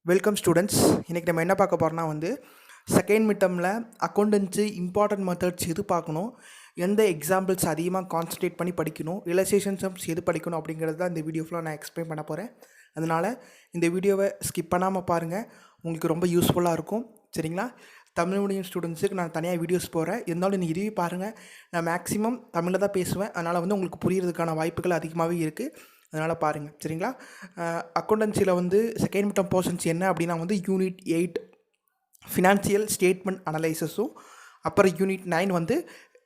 Welcome students. இன்றைக்கி நம்ம என்ன பார்க்க போகிறோம்னா செகண்ட் மிட்டமில் அக்கௌண்டன்சி இம்பார்ட்டன்ட் மெத்தட்ஸ் எது பார்க்கணும், எந்த எக்ஸாம்பிள்ஸ் அதிகமாக கான்சன்ட்ரேட் பண்ணி படிக்கணும், ரிலேஷேஷன் சம்ஸ் எது படிக்கணும் அப்படிங்கிறது தான் இந்த வீடியோ ஃபுல்லாக நான் எக்ஸ்பிளைன் பண்ண போகிறேன். அதனால் இந்த வீடியோவை ஸ்கிப் பண்ணாமல் பாருங்கள், உங்களுக்கு ரொம்ப யூஸ்ஃபுல்லாக இருக்கும். சரிங்களா? தமிழ் மீடியம் ஸ்டூடெண்ட்ஸுக்கு நான் தனியாக வீடியோஸ் போகிறேன், இருந்தாலும் நீங்கள் இதுவே பாருங்கள். நான் மேக்ஸிமம் தமிழில் தான் பேசுவேன், அதனால் உங்களுக்கு புரிகிறதுக்கான வாய்ப்புகள் அதிகமாகவே இருக்குது. அதனால் பாருங்கள். சரிங்களா? அக்கௌண்டன்சியில் செகண்ட் மிட்டம் போர்ஷன்ஸ் என்ன அப்படின்னா யூனிட் 8 ஃபினான்சியல் ஸ்டேட்மெண்ட் அனலைசஸும், அப்புறம் யூனிட் 9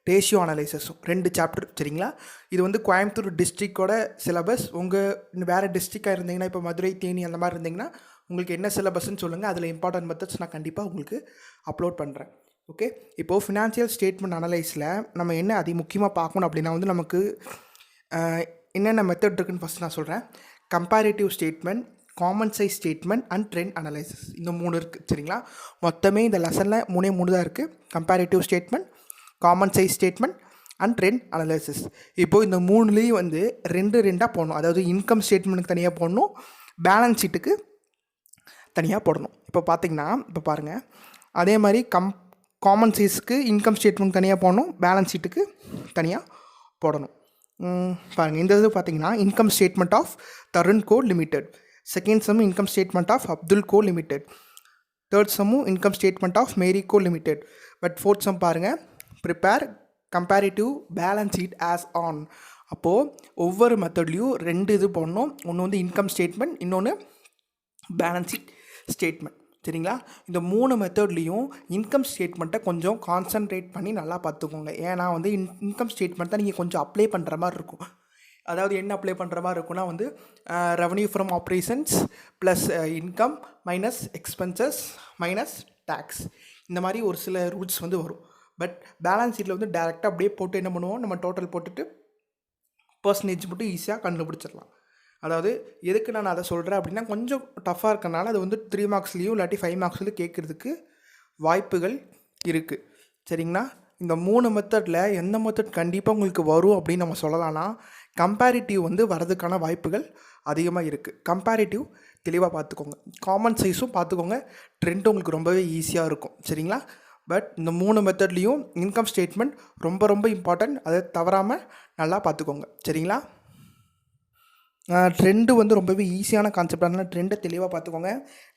ரேஷியோ அனலைசஸும் 2 சாப்டர். சரிங்களா? இது கோயம்புத்தூர் டிஸ்ட்ரிக்டோட சிலபஸ். உங்கள் வேறு டிஸ்ட்ரிக்டாக இருந்தீங்கன்னா, இப்போ மதுரை, தேனி அந்த மாதிரி இருந்தீங்கன்னா உங்களுக்கு என்ன சிலபஸ்ன்னு சொல்லுங்கள், அதில் இம்பார்ட்டன்ட் மெத்தட்ஸ் நான் கண்டிப்பாக உங்களுக்கு அப்லோட் பண்ணுறேன். ஓகே, இப்போது ஃபினான்சியல் ஸ்டேட்மெண்ட் அனலைஸில் நம்ம என்ன முக்கியமாக பார்க்கணும் அப்படின்னா நமக்கு என்னென்ன மெத்தட் இருக்குன்னு ஃபஸ்ட் நான் சொல்கிறேன். Comparative statement, common size statement and trend analysis, இந்த 3 இருக்குது. சரிங்களா? மொத்தமே இந்த லெசனில் 3 தான் இருக்குது. Comparative statement, common size statement and trend analysis. இப்போது இந்த 3லேயும் 2 போடணும். அதாவது இன்கம் ஸ்டேட்மெண்ட்டுக்கு தனியாக போடணும், பேலன்ஸ் ஷீட்டுக்கு தனியாக போடணும். இப்போ பார்த்தீங்கன்னா, இப்போ பாருங்கள், அதே மாதிரி காமன் சைஸ்க்கு இன்கம் ஸ்டேட்மெண்ட் தனியாக போடணும், பேலன்ஸ் ஷீட்டுக்கு தனியாக போடணும். பாருங்கள், இந்த இது பார்த்தீங்கன்னா income statement of Tarun co limited, second sum income statement of Abdul co limited, third சம்மும் income statement of Mary co limited. But fourth sum பாருங்கள், prepare comparative balance sheet as on. அப்போது ஒவ்வொரு மெத்தட்லேயும் 2 இது போடணும். ஒன்று இன்கம் ஸ்டேட்மெண்ட், இன்னொன்று பேலன்ஸ் ஷீட் ஸ்டேட்மெண்ட். சரிங்களா? இந்த 3 மெத்தட்லேயும் இன்கம் ஸ்டேட்மெண்ட்டை கொஞ்சம் கான்சன்ட்ரேட் பண்ணி நல்லா பார்த்துக்கோங்க. ஏன்னா இன்கம் ஸ்டேட்மெண்ட் தான் நீங்கள் கொஞ்சம் அப்ளை பண்ணுற மாதிரி இருக்கும். அதாவது என்ன அப்ளை பண்ணுற மாதிரி இருக்குன்னா revenue from operations plus income minus expenses minus tax, இந்த மாதிரி ஒரு சில ரூல்ஸ் வரும். பட் பேலன்ஸ் ஷீட்டில் டேரெக்டாக அப்படியே போட்டு என்ன பண்ணுவோம், நம்ம டோட்டல் போட்டுட்டு பர்சன்டேஜ் மட்டும் ஈஸியாக கண்டுபிடிச்சிடலாம். அதாவது எதுக்கு நான் அதை சொல்கிறேன் அப்படின்னா, கொஞ்சம் டஃப்பாக இருக்கனால அது 3 மார்க்ஸ்லேயும் இல்லாட்டி 5 மார்க்ஸ்லேயும் கேட்குறதுக்கு வாய்ப்புகள் இருக்குது. சரிங்களா? இந்த 3 மெத்தடில் எந்த மெத்தட் கண்டிப்பாக உங்களுக்கு வரும் அப்படின்னு நம்ம சொல்லலாம்னா, கம்பேரிட்டிவ் வரதுக்கான வாய்ப்புகள் அதிகமாக இருக்குது. கம்பேரிட்டிவ் தெளிவாக பார்த்துக்கோங்க, காமன் சைஸும் பார்த்துக்கோங்க, ட்ரெண்டும் உங்களுக்கு ரொம்பவே ஈஸியாக இருக்கும். சரிங்களா? பட் இந்த 3 மெத்தட்லேயும் இன்கம் ஸ்டேட்மெண்ட் ரொம்ப இம்பார்ட்டன்ட், அதை தவறாமல் நல்லா பார்த்துக்கோங்க. சரிங்களா? ட்ரெண்டு ரொம்பவே ஈஸியான கான்செப்ட், அதனால் ட்ரெண்டை தெளிவாக பார்த்துக்கோங்க.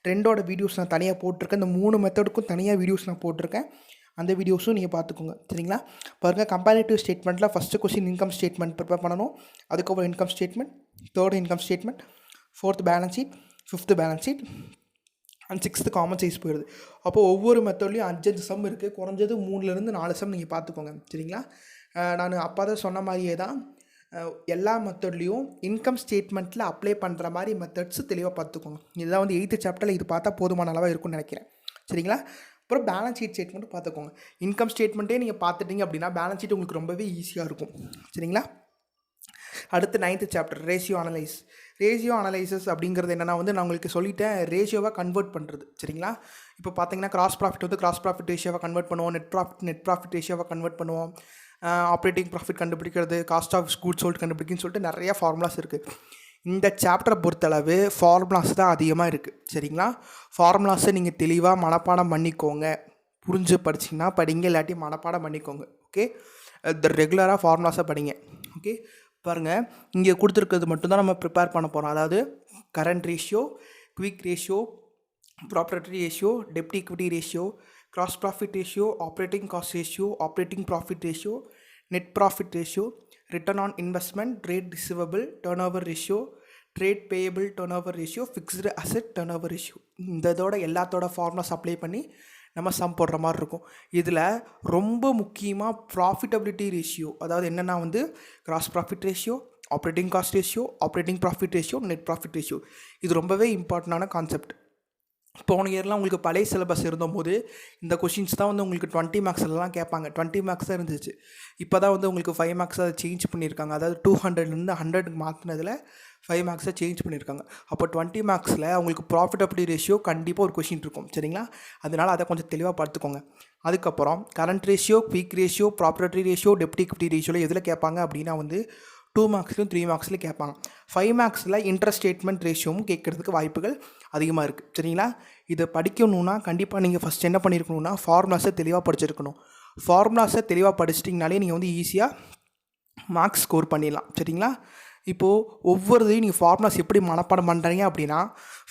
ட்ரெண்டோட வீடியோஸ் நான் தனியாக போட்டிருக்கேன், இந்த 3 மெத்தடுக்கும் தனியாக வீடியோஸ் நான் போட்டிருக்கேன், அந்த வீடியோஸும் நீங்கள் பார்த்துக்கோங்க. சரிங்களா? பாருங்கள், கம்பேரிட்டிவ் ஸ்டேட்மெண்ட்டில் first question income statement prepare பண்ணணும், அதுக்கப்புறம் income statement, third income statement, fourth balance sheet, fifth balance sheet and 6th common size போயிடுது. அப்போது ஒவ்வொரு மெத்தட்லேயும் 5 சம் இருக்குது, குறைஞ்சது 3லேருந்து 4 சம் நீங்கள் பார்த்துக்கோங்க. சரிங்களா? நான் அப்போ தான் சொன்ன மாதிரியே தான் எல்லா மெத்தட்லேயும் இன்கம் ஸ்டேட்மெண்ட்டில் அப்ளை பண்ணுற மாதிரி மெத்தட்ஸ் தெளிவாக பார்த்துக்கோங்க. இதுதான் 8th சாப்டரில் இது பார்த்தா போதுமான அளவாக இருக்கும்னு நினைக்கிறேன். சரிங்களா? அப்புறம் பேலன்ஸ் ஷீட் ஸ்டேட்மெண்ட்டு பார்த்துக்கோங்க. இன்கம் ஸ்டேட்மெண்ட்டே நீங்கள் பார்த்துட்டிங்க அப்படின்னா பேலன்ஸ் ஷீட் உங்களுக்கு ரொம்பவே ஈஸியாக இருக்கும். சரிங்களா? அடுத்து 9th chapter ratio analyse. Ratio analysis அப்படிங்கிறது என்னென்னா நான் உங்களுக்கு சொல்லிட்டேன், ரேஷியோவாக கன்வெர்ட் பண்ணுறது. சரிங்களா? இப்போ பார்த்தீங்கன்னா கிராஸ் ப்ராஃபிட் கிராஸ் ப்ராஃபிட் ரேஷியோவாக கன்வெர்ட் பண்ணுவோம், நெட் ப்ராஃபிட் ரேஷியோவாக கன்வெர்ட் பண்ணுவோம், ஆப்ரேட்டிங் ப்ராஃபிட் கண்டுபிடிக்கிறது, காஸ்ட் ஆஃப் கூட்ஸ் சோல்ட் கண்டுபிடிக்குன்னு சொல்லிட்டு நிறைய ஃபார்முலாஸ் இருக்குது. இந்த சாப்டரை பொறுத்தளவு ஃபார்முலாஸ் தான் அதிகமாக இருக்குது. சரிங்களா? ஃபார்முலாஸை நீங்கள் தெளிவாக மனப்பாடம் பண்ணிக்கோங்க. புரிஞ்சு படிச்சிங்கன்னா படிங்க, இல்லாட்டி மனப்பாடம் பண்ணிக்கோங்க. ஓகே, ரெகுலராக ஃபார்முலாஸை படிங்க. ஓகே, பாருங்கள், இங்கே கொடுத்துருக்கிறது மட்டும்தான் நம்ம ப்ரிப்பேர் பண்ண போகிறோம். அதாவது current ratio, quick ratio, property ratio, டெப்ட் equity ratio, gross profit ratio, operating cost ratio, operating profit ratio, net profit ratio, return on investment, trade receivable turnover ratio, trade payable turnover ratio, fixed asset turnover ratio, இதோட எல்லாத்தோட formulas apply பண்ணி நம்ம some போடுற மாதிரி இருக்கும். இதில் ரொம்ப முக்கியமாக ப்ராஃபிட்டபிலிட்டி ரேஷியோ, அதாவது என்னென்னா gross profit ratio, operating cost ratio, operating profit ratio, net profit ratio, இது ரொம்பவே இம்பார்ட்டண்டான கான்செப்ட். போன இயர்லாம் உங்களுக்கு பழைய சிலபஸ் இருந்தபோது இந்த கொஷின்ஸ் தான் உங்களுக்கு 20 மார்க்ஸ்லாம் கேட்பாங்க. 20 மார்க்ஸ் தான் இருந்துச்சு. இப்போ தான் உங்களுக்கு 5 மார்க்ஸ் அதை சேஞ்ச் பண்ணியிருக்காங்க. அதாவது 200லேருந்து 100க்கு மாற்றினதில் 5 மார்க்ஸை சேஞ்ச் பண்ணியிருக்காங்க. அப்போ 20 மார்க்ஸில் உங்களுக்கு ப்ராஃபிட்டபிலிட்டி ரேஷியோ கண்டிப்பாக ஒரு கொஷின் இருக்கும். சரிங்களா? அதனால் அதை கொஞ்சம் தெளிவாக பார்த்துக்கோங்க. அதுக்கப்புறம் current ratio, quick ratio, property ratio, டெப்ட் ஈக்விட்டி ரேஷியோவில் எதில் கேட்பாங்க அப்படின்னா 2 மார்க்ஸ்லையும் 3 மார்க்ஸ்லையும் கேட்பாங்க. 5 மார்க்ஸில் இன்ட்ரெஸ்ட் ஸ்டேட்மெண்ட் ரேஷியோவும் கேட்குறதுக்கு வாய்ப்புகள் அதிகமாக இருக்குது. சரிங்களா? இதை படிக்கணுன்னா கண்டிப்பாக நீங்கள் ஃபஸ்ட் என்ன பண்ணியிருக்கணுன்னா ஃபார்முலாஸை தெளிவாக படிச்சிருக்கணும். ஃபார்முலாஸை தெளிவாக படிச்சிட்டிங்கனாலே நீங்கள் வந்து ஈஸியாக மார்க்ஸ் ஸ்கோர் பண்ணிடலாம். சரிங்களா? இப்போது ஒவ்வொரு இதையும் நீங்கள் ஃபார்முலாஸ் எப்படி மனப்பாடம் பண்ணுறீங்க அப்படின்னா,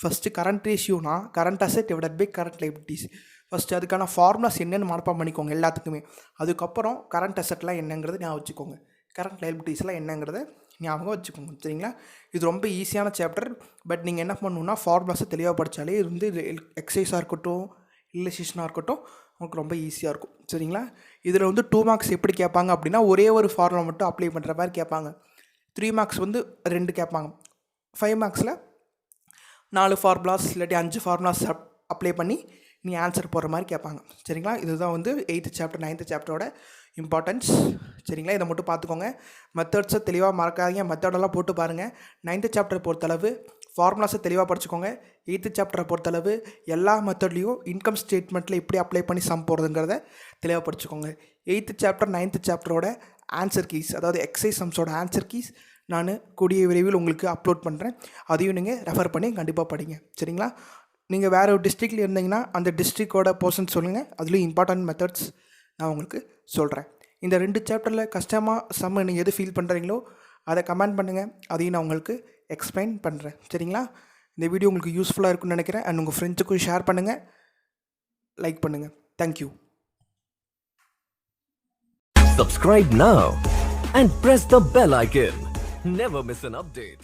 ஃபஸ்ட்டு கரண்ட் ரேஷியோனா current asset divided by current liabilities. First அதுக்கான ஃபார்முலாஸ் என்னென்னு மனப்பாடம் பண்ணிக்கோங்க எல்லாத்துக்குமே. அதுக்கப்புறம் கரண்ட் அசெட்லாம் என்னங்கிறது ஞாபகம் வச்சுக்கோங்க, கரண்ட் லைபிலிட்டிஸ்லாம் என்னங்கிறத ஞாபகம் வச்சுக்கோங்க. சரிங்களா? இது ரொம்ப ஈஸியான சாப்டர். பட் நீங்கள் என்ன பண்ணணுன்னா ஃபார்முலாஸை தெளிவாக படித்தாலே இது வந்து எக்ஸசைஸாக இருக்கட்டும், ரிலேஷனாக இருக்கட்டும், உங்களுக்கு ரொம்ப ஈஸியாக இருக்கும். சரிங்களா? இதில் வந்து 2 மார்க்ஸ் எப்படி கேட்பாங்க அப்படின்னா, ஒரே ஒரு ஃபார்முலா மட்டும் அப்ளை பண்ணுற மாதிரி கேட்பாங்க. 3 மார்க்ஸ் வந்து 2 கேட்பாங்க. 5 மார்க்ஸில் 4 ஃபார்முலாஸ் இல்லாட்டி 5 ஃபார்முலாஸ் அப்ளை பண்ணி நீ ஆன்சர் போடுற மாதிரி கேட்பாங்க. சரிங்களா? இதுதான் வந்து 8th சாப்டர் 9th சாப்டரோட இம்பார்ட்டன்ஸ். சரிங்களா? இதை மட்டும் பார்த்துக்கோங்க. மெத்தட்ஸை தெளிவாக மறக்காதீங்க. மெத்தடெல்லாம் போட்டு பாருங்கள். 9th சாப்டரை பொறுத்தளவு ஃபார்முலாஸை தெளிவாக படிச்சுக்கோங்க. 8th சாப்டரை பொறுத்தளவு எல்லா மெத்தட்லேயும் இன்கம் ஸ்டேட்மெண்ட்டில் எப்படி அப்ளை பண்ணி சம் போடுறதுங்கிறத தெளிவாக படிச்சுக்கோங்க. 8th சாப்டர் 9th சாப்டரோட ஆன்சர் கீஸ், அதாவது எக்ஸசைஸ் சம்ஸோட ஆன்சர் கீஸ் நான் கூடிய விரைவில் உங்களுக்கு அப்லோட் பண்ணுறேன். அதையும் நீங்கள் ரெஃபர் பண்ணி கண்டிப்பாக படிங்க. சரிங்களா? நீங்கள் வேறு ஒரு டிஸ்ட்ரிக்டில் இருந்தீங்கன்னா அந்த டிஸ்ட்ரிக்டோட போர்ஷன் சொல்லுங்கள். அதுலேயும் இம்பார்ட்டன்ட் மெத்தட்ஸ் நான் உங்களுக்கு சொல்கிறேன். இந்த 2 சாப்டரில் கஷ்டமாக சம் நீங்கள் எது ஃபீல் பண்ணுறீங்களோ அதை கமெண்ட் பண்ணுங்கள். அதையும் நான் உங்களுக்கு எக்ஸ்பிளைன் பண்ணுறேன். சரிங்களா? இந்த வீடியோ உங்களுக்கு யூஸ்ஃபுல்லாக இருக்குன்னு நினைக்கிறேன். அண்ட் உங்கள் ஃப்ரெண்ட்ஸுக்கும் ஷேர் பண்ணுங்கள், லைக் பண்ணுங்கள். Thank you. Subscribe now and press the bell icon. Never miss an update.